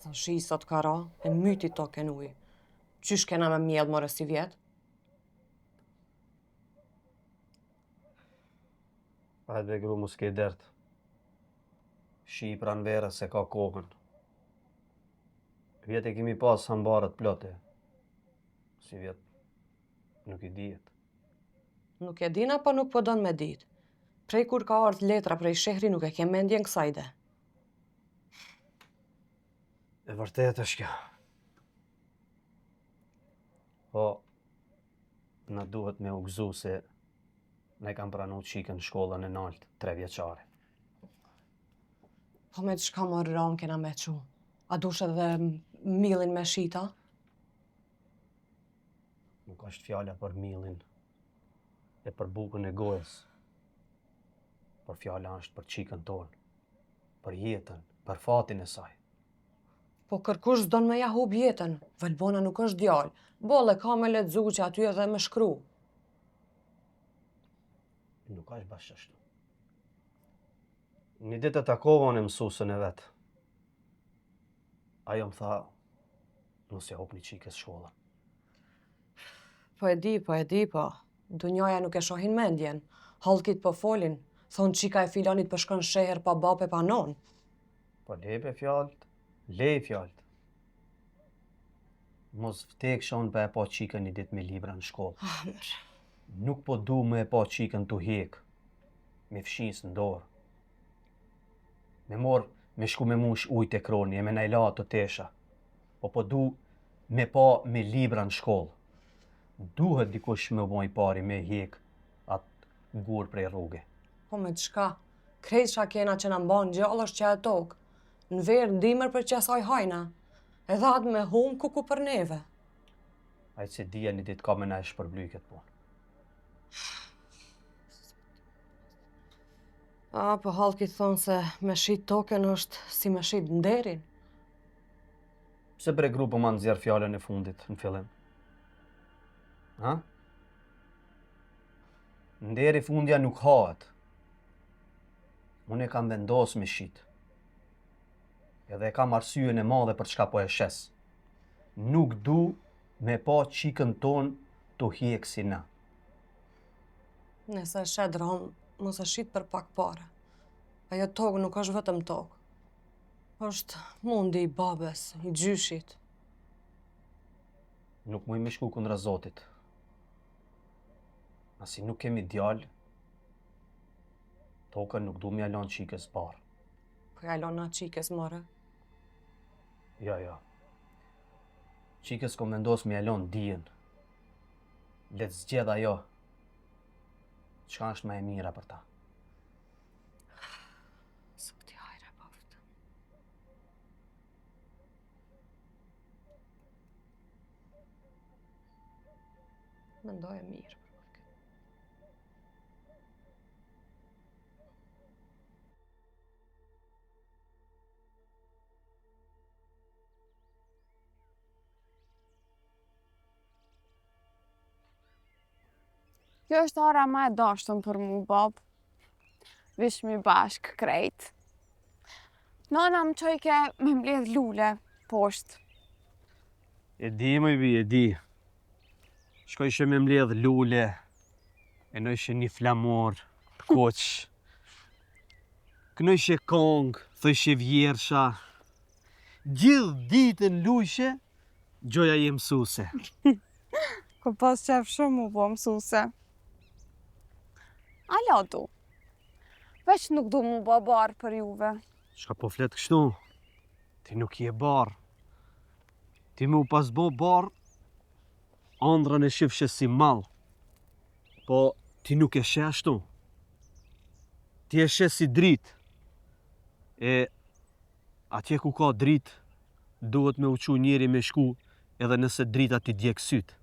Sa shi sot ka ra, e myti token uj. Qysh kena me mjedh more si vjet? Hajde gru mu s'ke dert. Shi I pran verës se ka kohën. Vjet e kemi pas hambarët plote. Si vjet nuk I dihet. Nuk e dina, po nuk po don me dit. Prej kur ka ardh letra prej shehri nuk e ke mendjen kësajde. E vërtet është kjo. Po, na duhet me u gëzu se ne kam pranu qikën shkollën e naltë 3 vjeçare. Po me çka më ram kena me qu? A dush edhe millin me shita? Nuk është fjala për millin e për bukën e gojës. Por fjala është për qikën tonë, për jetën, për fatin e saj. Po kërkush s'don me ja hub jetën. Valbona nuk është djalë. Bolle ka me lexu që aty edhe me shkru. Nuk është bashkë ashtu. Një ditë e takova në mësusën e vetë. Ajo më tha, mos ja hopni qikës shkollën. Po e di, po. Dunjaja nuk e shohin mendjen. Hallkit po folin. Thonë qika e filanit po shkon sheher pa bape pa non. Po lepe fjallët, lej fjallët. Mos vteksha unë pa e pa qikën një ditë me libra në shkollë. Nuk po du me e pa qikën të hek, me fshinës në dorë. Me morë, me shku me mush ujtë e kroni, e me najla të tesha. Po du me pa me libra në shkollë. Duhet dikush me boj pari me hek atë gurë prej rrugë. Po me çka? Krejt shakena që na mban gjallë është që e tokë. Në verë ndimër për qesaj hajna. Edhe atë me hum kuku për neve. Ajtë se dhja një ditë ka me na e shpërbluj këtë punë. Po hallkit thonë se me shit token është si me shit nderin. Pse bre grupë ma nëzjerë fjallën e fundit në fillim? Ha? Nderi fundja nuk hahet. Unë e kam vendos me shit. Edhe e kam arsyën e madhe për çka po e shes. Nuk du me pa qikën tonë të hjek si na. Nëse shet rom, mos e shit për pak pare. Ajo tokë nuk është vetëm tokë. Është mundi I babes, I gjyshit. Nuk muj me shku kundra Zotit. Asi nuk kemi djalë, tokën nuk du me jalon qikës parë. Po jalon na qikës more. Ja. Qikës kom vendos me jalon dijen. Let zgjedh ajo. Çka është më e mira për ta? Së këti hajre paftë. Mendoj e mirë. Kjo është ora ma e dashtun për mu, bab. Vish mi bashk krejt. Nana më qojke me mbledh lule poshtë. E di, më bi, e di. Shkoj që me mbledh lule, e nojshë një flamor, koq. Kënojshë kong, thojshë vjersha. Gjithë ditën lujshë, gjoja je mësuse. Ko pas qef shumë mu po mësuse. Ala du. Veç nuk du mu ba barë për juve. Shka po flet kështu? Ti nuk je barë. Ti mu pas bo barë, andrën e shifshe si malë. Po ti nuk e she ashtu. Ti e she si dritë. E atje ku ka dritë, duhet me uqu njeri me shku edhe nëse drita ti djek sytë.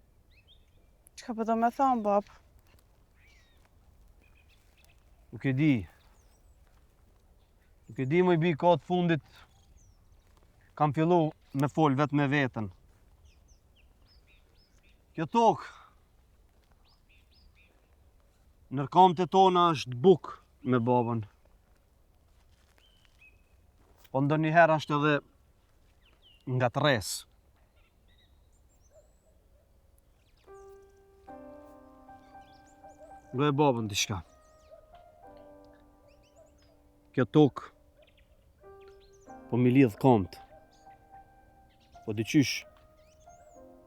Qka po do me thonë, bab? Nuk e di. Nuk e di më I bi ka të fundit. Kam fillu me fol vetë me vetën. Kjo tokë, nërkamët e tona është buk me babën. Po ndonjëherë është edhe nga tres. Nga e babën diçka. Kjo tokë po mi lidh komt. Po diqysh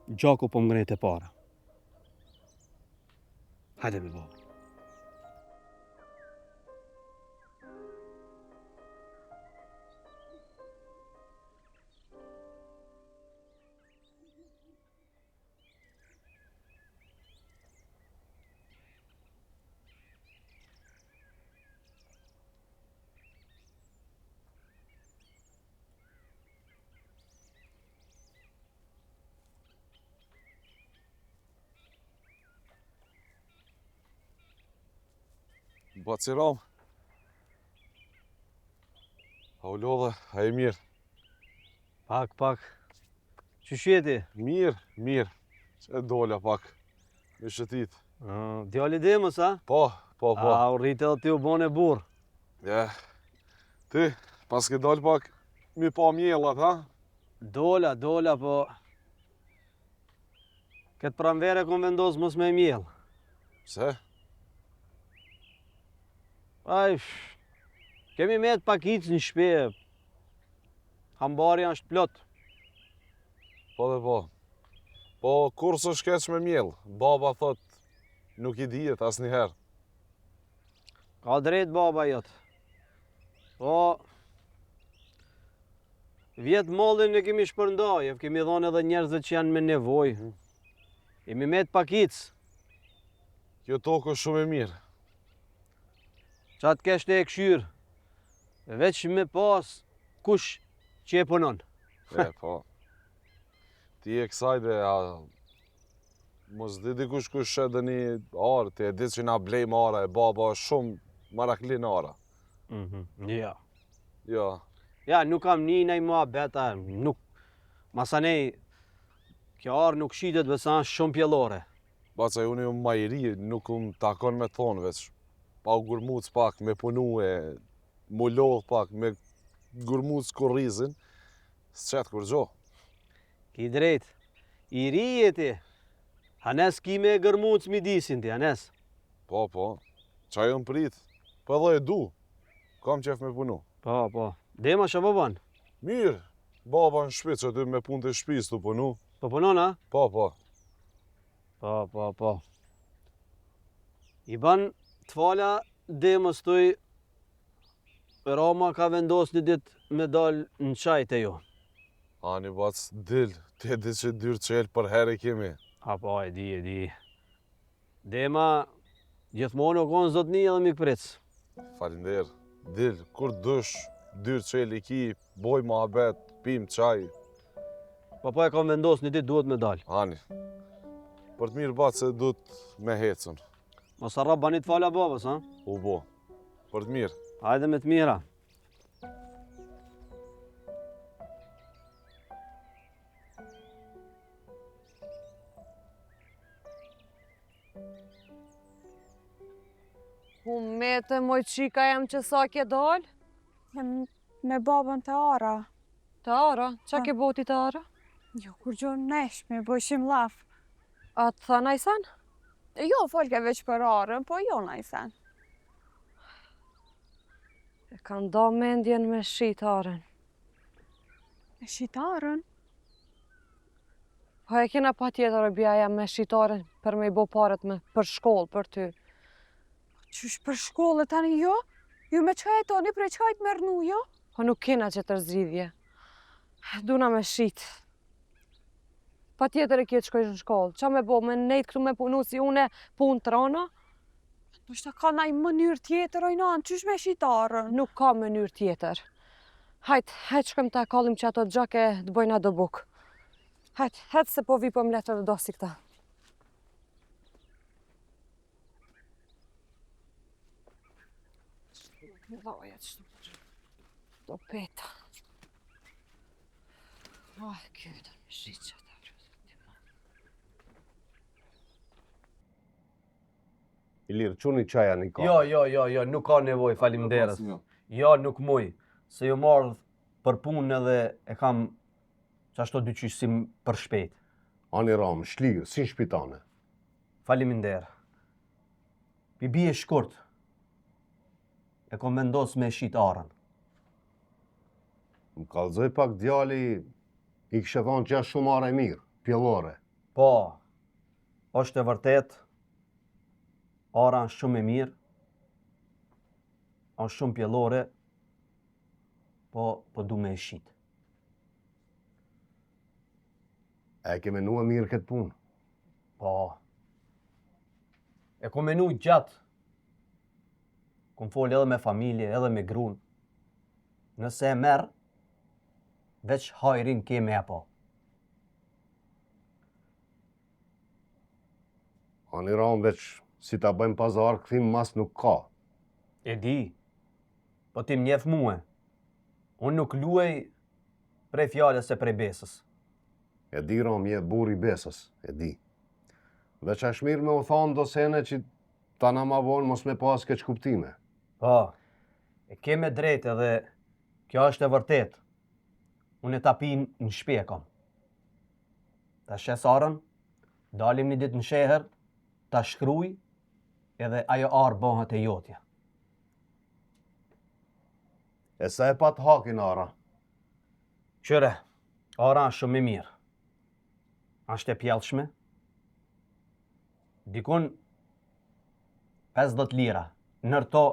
gjaku po mngret e para. Hajde me babë. Baciram. A u lodhe, a e mirë? Pak. Qysh jeti? Mirë. Që dola pak. Me shëtit. Djali demës, a? Po. A, u rritë edhe ti u bone burr. Ja. Ti, pas ke dal pak, mi pa mjellat, ha? Dola, po... Këtë pranvere kom vendos mos me mjell. Pse? Aj, kemi met pakic në shpe. Hambari është plot. Po dhe po. Po, kur së shkeq me mjell? Baba thot, nuk i dijet as njëherë. Ka drejt baba jot. Po... Vjetë mollin e kemi shpërndaj, e kemi dhonë edhe njerëzve që janë me nevoj. Kemi met pakic. Kjo tokë është shumë e mirë. Qatë kesh të e këshyrë, veç me pas kush që e punon. E, po. Ti e kësajde, mos di dikush kush edhe një arë, ti e di që na blejmë ara, e baba është shumë marakli në ara. Ja. Jo, Ja, nuk kam një nej mua beta, nuk... Masanej, kjo arë nuk shitet besa është shumë pjellore. baca unë jam ma i ri, nuk takon me thonë veç. Pa u gurmuc pak, me punu e mu lodh pak, me gurmuc korrizin, s'qetë kur gjo. Ki drejt, i ri jeti. Hanes ki me gërmuc midisin ti, Hanes. Po, qa jam prit, po edhe e du, kam qef me punu. Po. Dema shë po ban? Mirë, baba në shpi që ty me punë të shpis të punu. Po punon, a? Po. Po. I ban të fala demës tuj, Roma ka vendos një dit me dal në qajt e jo. Ani bac, dil, te di që dyrë qelë për herë kemi. Po, e di. Dema, gjithmonë o konë zotni edhe mikpric. Falinderë, dil, kur dush, dyrë qelë i ki, boj muhabet, pim qaj. Po e kam vendos një dit duhet me dal. Ani, për të mirë bac se duhet me hecën. Mos harrop bani të fala babës, ha? U bo, për të mirë. Hajde me të mira. Mete, moj qika jam që sa ke dal? Me babën të ara. Të ara? Qa ke boti të ara? Jo, kur gjo neshme, bëjshim laf. A të tha najsen? Jo, folke veç për arën, po jo najsen. E kanë da mendjen me shqitaren. E shqitarën? Po e kena pa tjetër e bjaja me shqitaren për me i bo paret me për shkollë për ty. Qysh për shkollë tani jo? Ju me qaj toni prej qajt me rnu jo? Po nuk kena që të zgjidhje. Duna me shqit. Pa tjetër e kjetë shkojsh në shkollë. Qa me bo me nejtë këtu me punu si une punë të rana? Nështë ka naj mënyrë tjetër ojnan, qysh me shqitarën? Nuk ka mënyrë tjetër. Hajt shkojmë ta kallim që ato gjake të bojna do bukë. Hajt se po vi po më letër dhe dosi këta. Loja që do peta. Kytër me shqit që ta Ilir, quni qaja një ka. Jo, nuk ka nevoj, faleminderit. Jo, nuk muj. Se ju marrë për punë edhe e kam Qashto dy qyshim për shpejt. Ani ram, shlirë, si në shpitane. Faliminderë. Bibi e shkurt. E kom vendos me shit arën. Më kallëzoj pak djali, i kështë thonë që është shumë are mirë, pjellore. Po, është e vërtet, ara është shumë e mirë, është shumë pjellore, po du me e shit. E ke menua mirë këtë punë. Po, e kom menu gjatë, kom folë edhe me familje, edhe me grun. Nëse e merë, veç hajrin keme e po. Ani ram, veç si ta bëjmë pazar, këthim mas nuk ka. E di, po ti mjef muë. Unë nuk luej prej fjales e prej besës. E di ram, je buri besës, e di. Veç është mirë me u thonë do sene që ta na ma vonë mos me pas keq kuptime. Po, e keme drejt edhe kjo është e vërtet. Unë e tapin në shpi e kom. Ta shes arën, dalim një ditë në sheher, ta shkruj, edhe ajo arë bëhet e jotja. E sa e pat hakin ara. Qyre, ara është shumë i mirë. Ashtë e pjellshme. Dikun 50 lira, nërto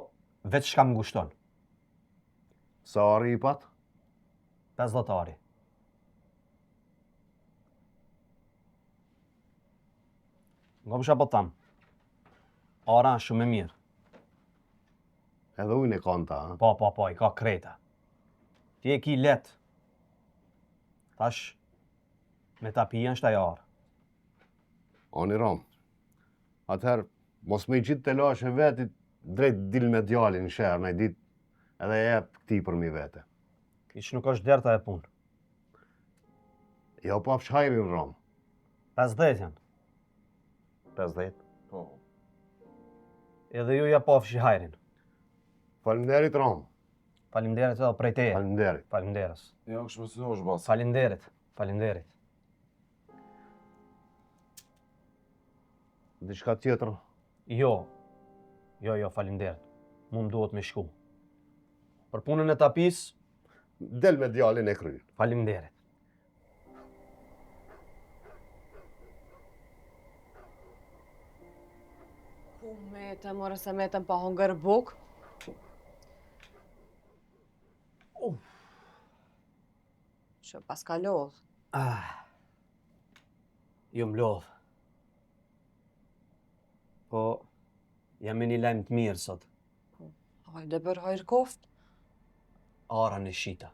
veç shka më gushton. Sa ari i pat? 50 ari. Nga më po thamë, ara është shumë e mirë. Edhe ujnë e konta, ha? Po, i ka kreta. Ti e ki let. Tash, me ta pijen shtaj arë. Ani ram, atëherë, mos me i gjitë të lashe vetit, drejt dil me djalin në shërë, në i dit, edhe e jep këti për mi vete. Ish nuk është derta e punë. Jo pa fshajrin ram. 50 janë. 50. Po. Edhe ju ja pafshi hajrin. Faleminderit ram. Faleminderit edhe prej teje. Faleminderit. Faleminderit. Ja, kështë më si është basë. Faleminderit. Diçka tjetër? Jo, faleminderit. Mu më duhet me shku. Për punën e tapis, Del me djalin e kryt. faleminderit. Ku mete, more se metëm pa hongër buk? Që pas ka lodh. Jo më lodh. Po, jam me një lajmë të mirë sot. Hajde për hajrë koft. Ara në shita.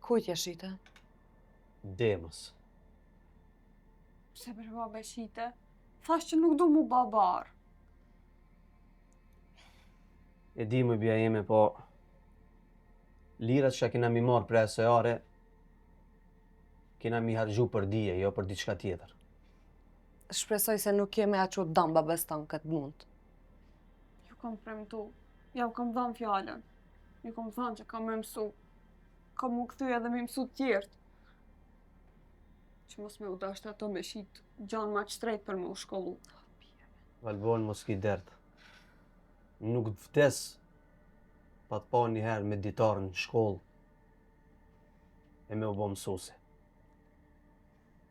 Kujt jeshite? Demës. Pse për babe shite? Thash që nuk du mu babar. E di më bja jeme, po lirat që kena mi marë për asoj are, kena mi hargju për dije, jo për diçka tjetër. Shpresoj se nuk jeme aqu dam babes tanë këtë mund. Ju kam premtu. Ja u kam dhanë fjallën. Ju kam thënë që kam me mësu. Kam mu këthy edhe me mësu tjertë. Që mos me u dashtë ato me shit gjanë ma qëtrejt për me u shkollu. Valbon mos ki dert. Nuk të vdes pa të pa njëherë me ditarë në shkollë e me u bo mësuse.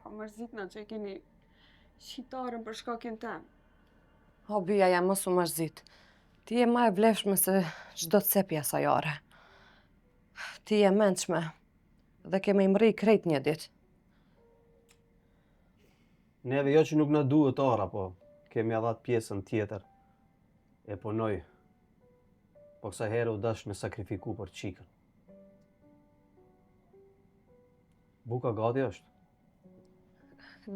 Pa mërzitna që e keni shqitarën për shkakin tem. O, bia jam mos u mërzit. Ti je ma e vlefshme se çdo të cepja sa jare. Ti je mençme dhe ke me imri krejt një ditë. Neve jo që nuk na duhet ara, po kemi adhat pjesën tjetër. E punoj. Po kësa herë u dash me sakrifiku për qikën. Buka gati është?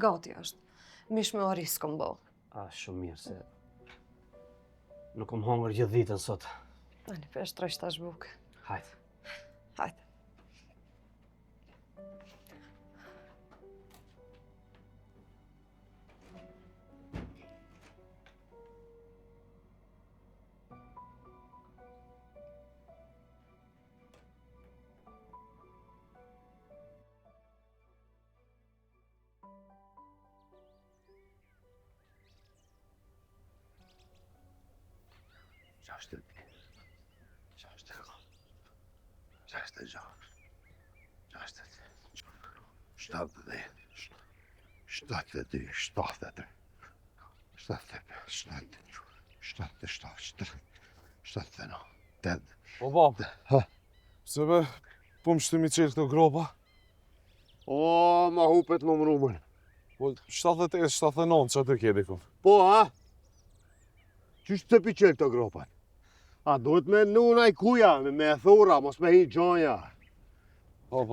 Gati është. Mish me oris kom bo. Shumë mirë se nuk kom hongër gjithë ditën sot. Ani pesh tresh tash bukë. Hajde. Hajde. 62, 64, 66, 67, 72, 73, 74, 75, O, bab, Ha? pse be, po më shtymi qelë këto gropa? O, ma hupet më mrumën. Po, 78, 79 që aty kjedi ku. Po, ha? Qysh të piqel këto gropat? A duhet me nunaj kuja, me thura, mos me hi gjonja. Po,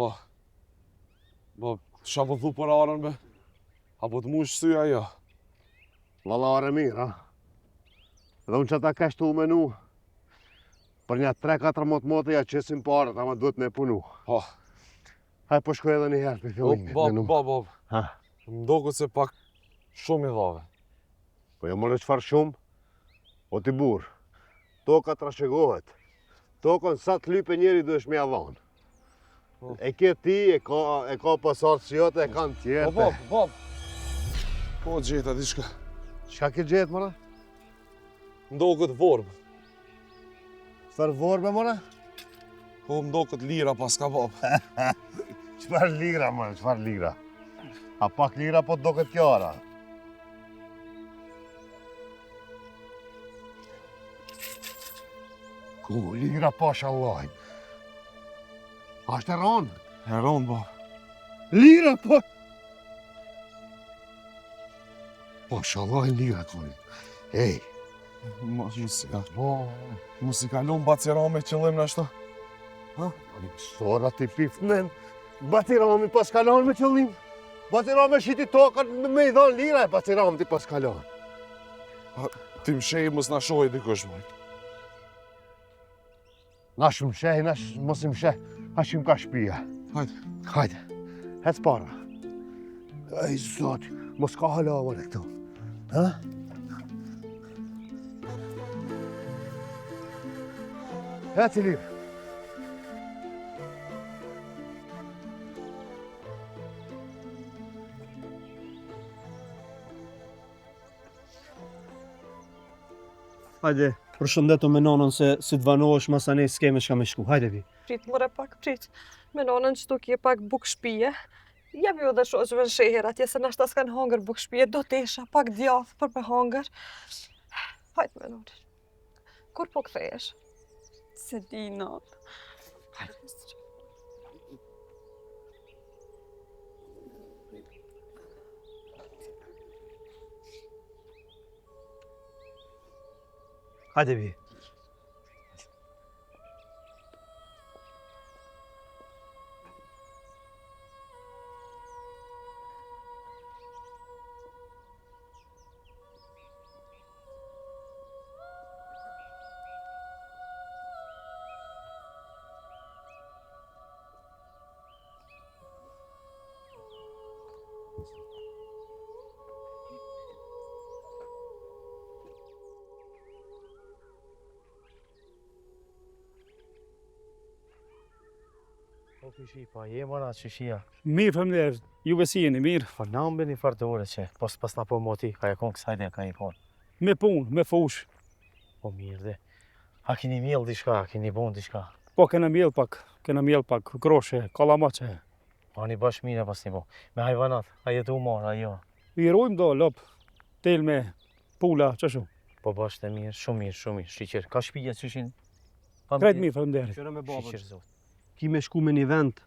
qa po thu për arën be? Apo të mu shtyja jo? Valare mirë, ha? Edhe unë që ta ka shtu menu, për një 3-4 motë ja qesim parët, ama duhet me punu. Po, Haj, po shkoj edhe një herë për fillimit. bab, Ha? më ndokët se pak shumë i dhave. Po jo mërë qëfar shumë? O ti burë, toka trashegohet. Tokën sa të lype njeri duhesh me avon. Po. E ke ti, e ka pasartë që jote, e kanë tjerë. Po, bab, po gjeta diçka. Qka ke gjetë, mëra? Ndokët vorbë, Qëfar vorbe, mëra? po ndokët lira pas ka bab. Qëfar lira, mëra, qëfar lira? A pak lira, po do këtë kjara. Ku, lira pasha Allahin. Ashtë e ronë? Heron, bab. Lira, po... Pasha Allahin lira, koni. Ej, Mos i kalon bacirame qëllim në ashtu. sora ti piftmen. Batirami pas kalon me qëllim. Batirami shiti tokën me i dhonë lira e batirami ti pas kalon. Ti më shej mos na shohi dikush më. Na shumë sheh, mos im sheh. A shumë ka shpia. Hajde. Hajde, hec para. Ej, zot, mos ka hala më në këtu. Ha? Hec i lirë. Hajde, përshëndetu me nonën se si të vanohesh masane s'keme shka me shku. Hajde vi. Prit, more pak, prit. Me nonën që tu kje pak buk shpije. Jep ju dhe shoqëve në sheher atje se nashta s'kan hongër buk shpije. Do t'esha pak djath për me hongër. Hajde me nonën. Kur po kthejesh? Se di, not. Hajde vi. Po kishi, pa je mora që shia. Mirë, fëmder, juve si jeni, mirë. Po na më bëni farë të ore që, pas na po moti, ka e konë kësajde, ka e konë. Me punë, me fush. Po mirë dhe. A kini mjell diçka, a kini bon diçka. Po kena mjell pak, groshe, kalamache. Pa një bash mire pas një bo. Me hajvanat, a jetu u marë, a jo. I rojmë do, lop, tel me pula, qështu. Po bash të mirë, shumë mirë, shiqer. Ka shpija që shin? Krejt mirë, fëmder. Qëra me babën. Shiqer zot. Ki me shku me një vend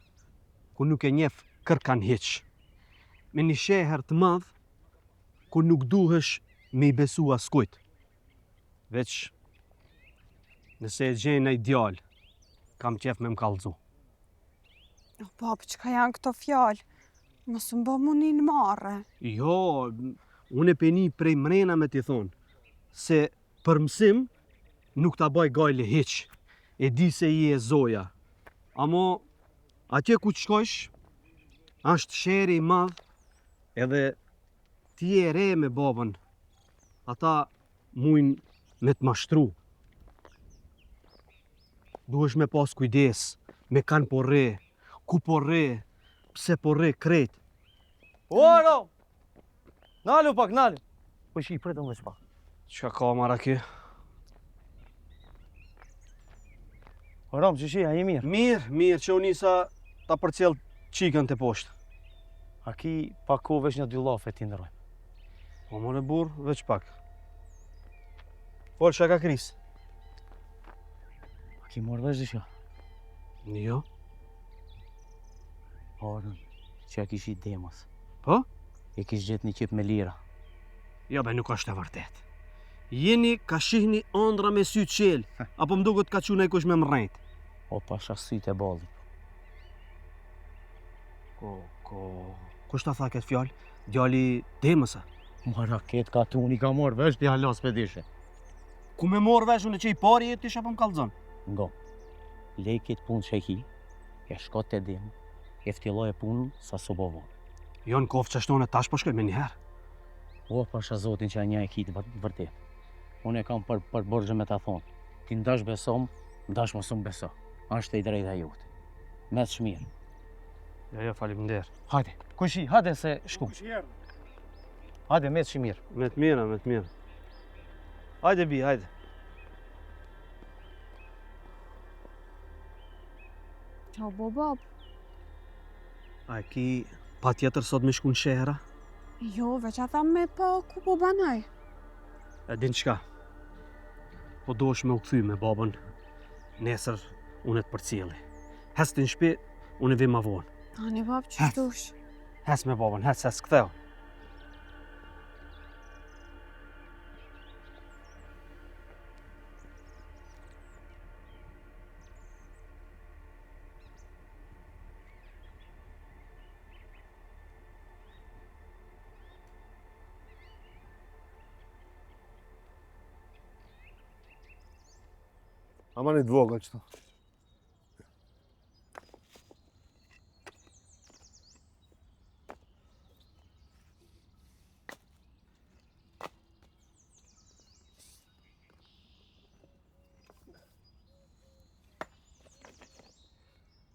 ku nuk e njef kërkan hiq. Me një sheher të madh ku nuk duhesh me i besu askujt. Veç nëse e gjenë ai djalë, kam qef me m'kallëzu. O, babë, qka janë këto fjallë? Mos më bë munin marre. Jo, unë e peni prej mrena me t'i thonë, se për mësim nuk ta baj gajle hiq. E di se i e zoja. Amo, atje ku të shkojsh, është sheri i madh, edhe ti e re me babën. Ata mujnë me të mashtru. Duhesh me pas kujdes, me kanë po re, ku po re, pse po re krejt. Oro! Nalu pak, nalu! Po shi, pretë më dhe shpa. Qa ka mara ki? Ram, që shi, a i mirë? Mirë që unë nisa ta përcjell qikën të poshtë. A ki pa ko veç një 2 lafe ti ndërojmë. Po more burr, veç pak. Fol shaka kris. A ki morë veç disha? Jo. Orën, që a kish i demas. Po? E kish gjetë një qip me lira. Jo, be, nuk është e vërtet. Jeni ka shihni ëndra me sy qel, apo më duket ka quna i kush me mrejt. O pasha sytë e ballit. Kush ta tha këtë fjalë? Djali Demësa. Mara ketë ka tu, unë i ka morë veç t'ja las për dishe. Ku me morë vesh unë që i pari e tisha po më kallzon. Ngo, lej këtë punë që e ki, e shkot të dim, e ftilloj e punën sa së bovon. Jo në kofë që shtone tash po shkoj me njëherë. O pasha zotin që a një e kitë vërtet. Unë e kam për borgjë me ta thonë. Ti ndash besom, ndash mos unë beso. Ashtë e i drejta jote. Mes shmirë. Jo, faleminderit. Hajde, kushi, hajde se shku. Hajde, mes shmirë. Me të mira. Hajde bi, hajde. Qa bo bab? A ki pa tjetër sot me shku në shehra? Jo, veç a tham me po ku po banaj. E din qka? Po do është me u kthy me babën. Nesër unë të përcjeli. Hes të në shpi, unë e vim ma vonë. Ani bab, që shtush? Hes me babën, hes ktheu. Ama një të vogël qëto.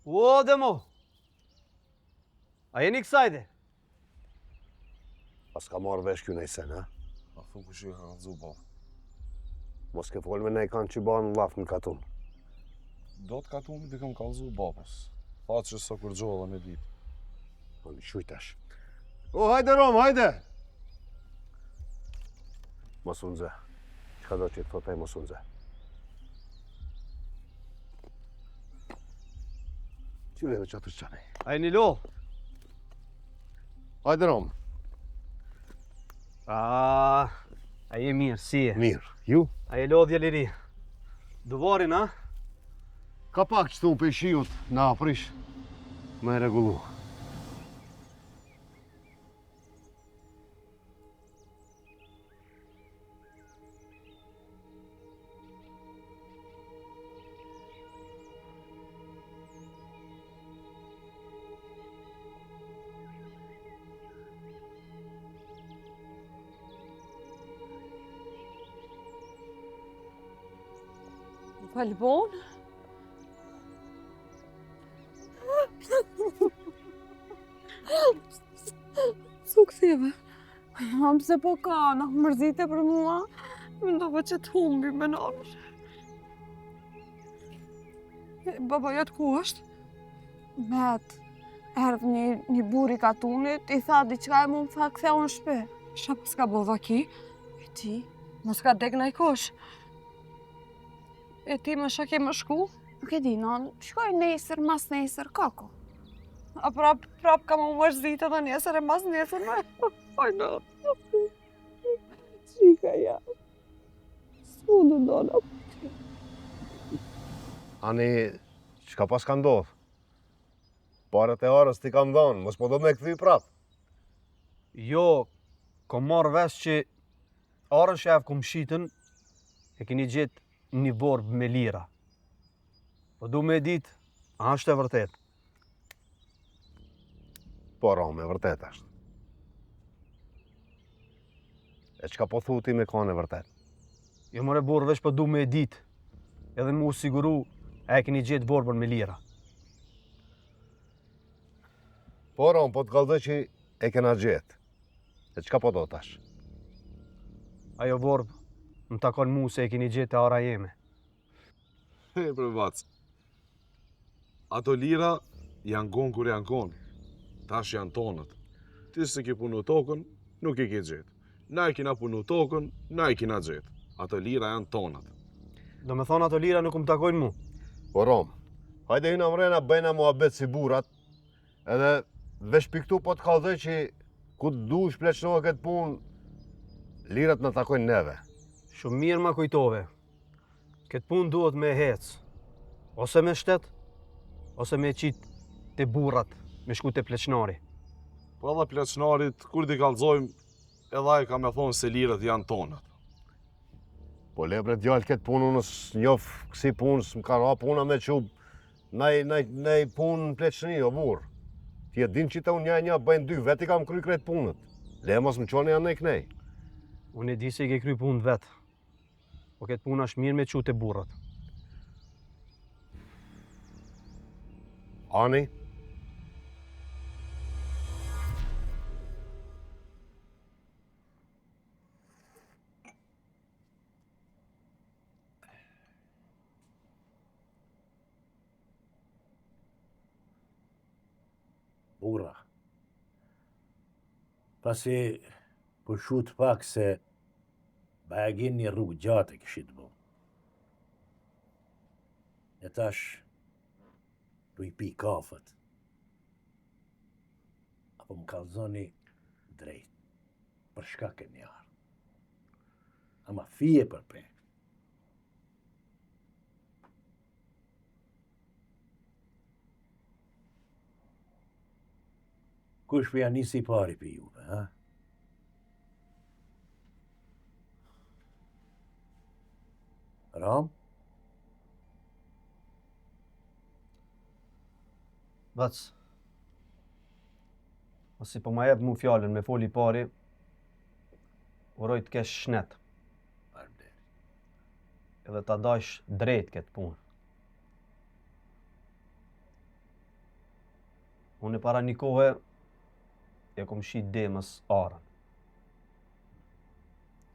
O, Demo! A jeni kësajde? Pas ka marrë vesh kjo nej sen, ha? A thunë kush i ka kallzu bab. Mos ke folë me nej kanë që banë në lafë në katun. Do të katumi t'i kam kallzu babës. Tha që sa kur gjolla me ditë. Po në qujtash. O, hajde Rom, hajde! Mos unë zë. Qka do që të thotaj mos unë zë? Qyre dhe që atër qanej. A jeni lo? Hajde Rom. A je mirë, si e? Mirë. Ju? A je lodhja liri? Duvarin, a? Ka pak që të për shiut në aprish. Me regullu. Falbon? Su ktheve? Mam se po ka, në mërzite për mua. Mendova që të humbi me nonën. Baba jatë ku është? Vet, erdhë një buri katunit, i tha diqka e mu më tha ktheu në shpe. Shka s'ka bova ki? E ti? Mos ka dek në i kosh. E ti më shka ke më shku? Nuk e di, non, shkoj nesër, mas nesër, kako. A prap ka më mërzite dhe nesër e mas nesër me? Oj, no. Qika ja. S'mu në dona. Ani, qka pas ka ndodh? Parët e arës ti kam dhonë, mos po do me këthy prap. Jo, kom marrë vesh që arën shef kom shitën, e keni gjetë një borbë me lira. Po du me ditë, a është e vërtet? Po, Rome, vërtet është. E qka po thu ti me kone vërtet? Jo more borë vesh po du me ditë, edhe mu siguru e keni gjetë borbën me lira. Po, Rome, po të kallëdhe që e kena gjetë. E qka po do tash? Ajo borbë më takon mu se e keni gjetë e ara jeme. He, për vacë. Ato lira janë gonë kur janë gonë. Tash janë tonët. Ti se ki punu tokën, nuk i ki gjetë. Na i kina punu tokën, na i kina gjetë. Ato lira janë tonët. Do me thonë ato lira nuk më takojnë mu. Po Rom, hajde hyna mrena bëjna muhabet si burat, edhe veç piktu po të kallëzoj që ku të du shpleqnohe këtë punë, lirat në takojnë neve. Shumë mirë ma kujtove. Këtë punë duhet me hecë. Ose me shtet, ose me qitë të burrat, me shku të pleqnari. Po edhe pleqnarit, kur t'i kallëzojmë, edhe ai ka me thonë se lirat janë tonët. Po lebre djallë këtë punë, unë s'njof kësi punë, s'm ka ra puna me qubë, nej punë në pleqni, o burë. Ti e din që të unë një bëjnë dy, veti kam kry kretë punët. Le mos më qoni janë nej knej. Unë e di se i ke kry punë vetë. Po këtë punë është mirë me qu të burrat. Ani? Burra. Pasi përshut pak se bajagin një rrugë gjatë e kishit bo. E tash du i pi kafët. Apo më kallzoni drejt, për shkak e njarë. Ama fije për pe. Kush për janë nisi pari për juve, ha? Ram? Vac, ose po ma jep mu fjallën me foli pari, uroj të kesh shnet, Faleminderit. edhe ta dash drejt këtë punë. Unë e para një kohë e kom shit demës arën.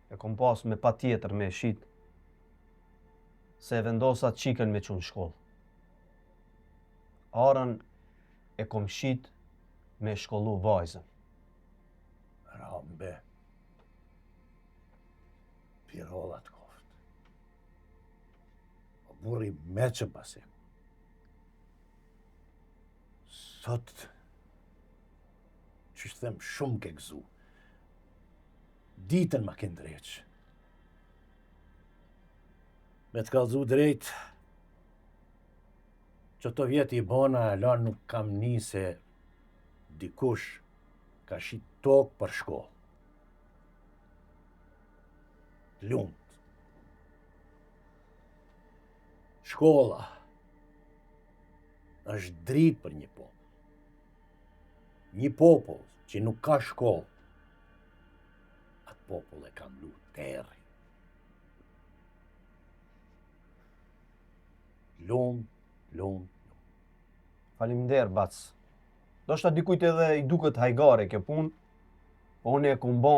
E kom pas me pa tjetër me shit se e vendosa qikën me qunë shkollë. Arën e kom shit me shkollu vajzën. Rambe. Pirollat koft. O burri meqëm pasi. Sot, që them shumë ke gëzu. Ditën ma kënë dreq. Me të kallzu drejt, që të vjetë i bona e lanë nuk kam ni se dikush ka shit tokë për shkollë. Lumt. Shkolla është dritë për një popull. Një popull që nuk ka shkollë, atë popull e kam lu terri. Lumë. Faleminderit, bac. Do shta dikujt edhe i duket hajgare kjo punë, po unë e kum bo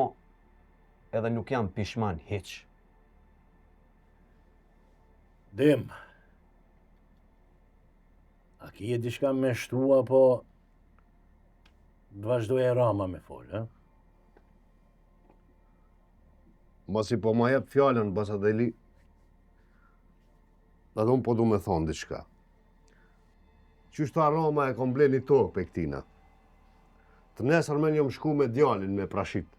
edhe nuk jam pishman hiq. Dim, a ki e diçka me shtrua, po të vazhdoj e Rama me folë, ha? Masi po ma jep fjallën, Basadeli, edhe unë po du me thonë diçka. Qyshta Rama e kom ble një tokë pe këtina. Të nesër me njëm shku me djalin me prashit.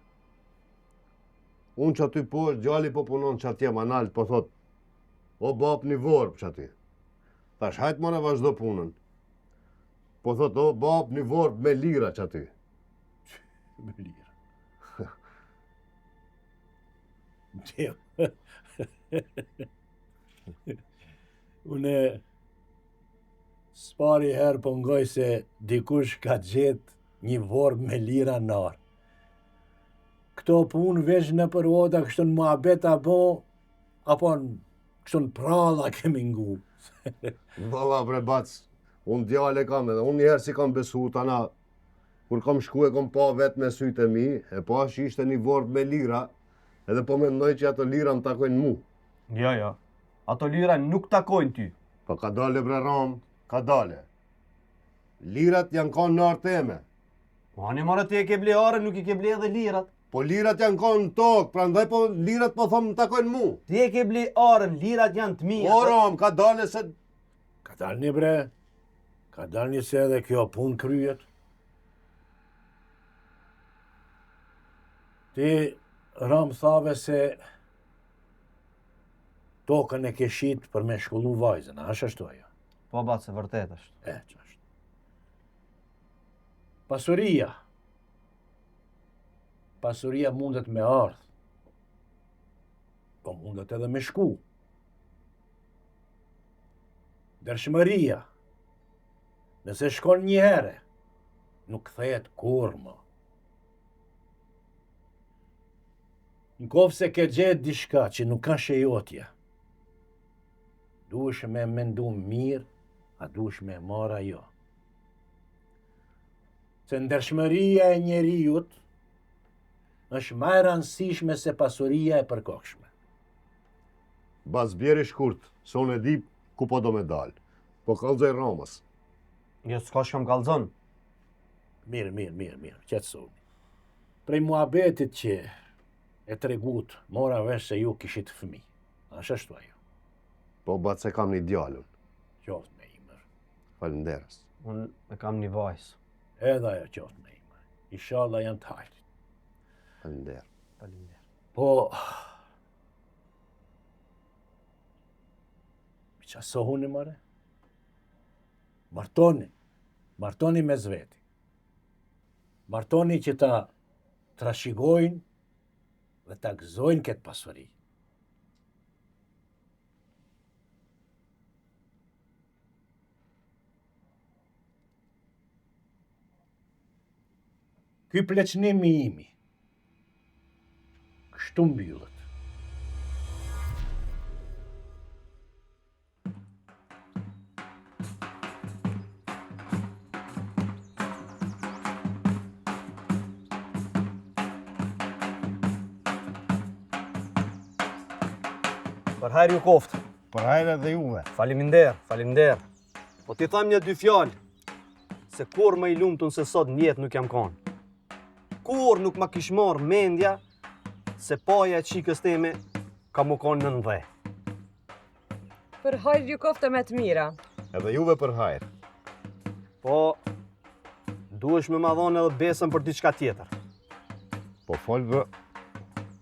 Unë që aty po, djali po punon që atje manalt, po thot, o bap një vorb që aty. Thash, hajtë mëre vazhdo punën. Po thot, o bap një vorb me lira që aty. Me lira. Dim. Une s'pari herë po ngoj se dikush ka gjetë një vorb me lira narë. Këto punë veç në për oda kështu në muhabet apo në kështu në pralla kemi ngu. Valla bre bac, unë djale kam edhe, unë njerë si kam besu tana, kur kam shku e kam pa vetë me sytë e mi, e pa që ishte një vorb me lira, edhe po mendoj që ato lira më takojnë mu. Ja. Ato lira nuk takojnë ty. Po ka dale bre Ram, ka dale. Lirat janë kanë në arteme. Po ani more ti e ke ble arën, nuk i ke ble edhe lirat. Po lirat janë kanë në tokë, prandaj po lirat po thonë më takojnë mu. Ti e ke ble arën, lirat janë të mia. O rom, ka dalë se... Ka dalë një bre, ka dalë një se edhe kjo punë kryet. Ti, Ram, thave se tokën e ke shit për me shkollu vajzën, a është ashtu ajo? Po batë se vërtet është. Që është. Pasuria. Pasuria mundet me ardhë, po mundet edhe me shku. Dërshmëria, nëse shkon një herë, nuk kthehet kur më. Në qoftë se ke gjetë diçka që nuk ka shejotje, duhesh me mendu mirë, a duhesh me marr ajo. Se ndershmëria e njeriut është më e rëndësishme se pasuria e përkohshme. Bas bjeri shkurt, se unë e di ku po do me dalë. Po kallzoj Ramës. Jo, s'ka shkam kallzon. Mirë, qetësoni. Prej muhabetit që e tregut, mora vesh se ju kishit fëmijë. Është ashtu ajo. Po batë se kam një djalën. Qoftë me imër. Falenderës. Unë e kam një vajzë. Edhe ajo qoftë me imër. Inshallah janë të hajrit. Falenderë. Faleminderit. Po... Mi qa sohuni, mare? Martoni me zveti. Martoni që ta trashigojnë dhe ta gëzojnë këtë pasuri. Ky pleqnimi imi, kështu mbyllet. Për hajrë ju koftë. Për hajrë edhe juve. Faleminderit. Po ti tham një dy fjalë, se kur më i lumtun se sot në jetë nuk jam kanë. Kur nuk ma kish marrë mendja se paja e qikës teme ka mu kanë në ndhe. Për hajrë ju kofte me të mira. Edhe juve për hajrë. Po, duhesh me ma dhonë edhe besën për diçka tjetër. Po folë,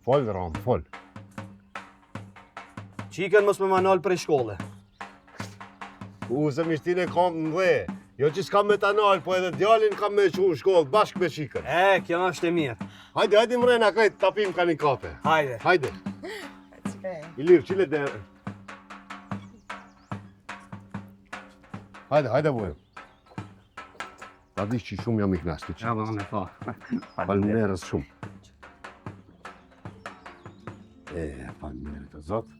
Ram, folë. Qikën mos me ma nalë prej shkolle. Se mishtine kam në dhe. Jo që s'kam me ta nalë, po edhe djalin kam me qu në shkollë, bashkë me qikën. Kjo është e mirë. Hajde mrena krejt, tapim ka një kafe. Hajde. Ilir, qile dhe... Hajde, vojë. Ta di që shumë jam i knashti që. Ja, më në fa. Falënderës shumë. Falënderët e zotë.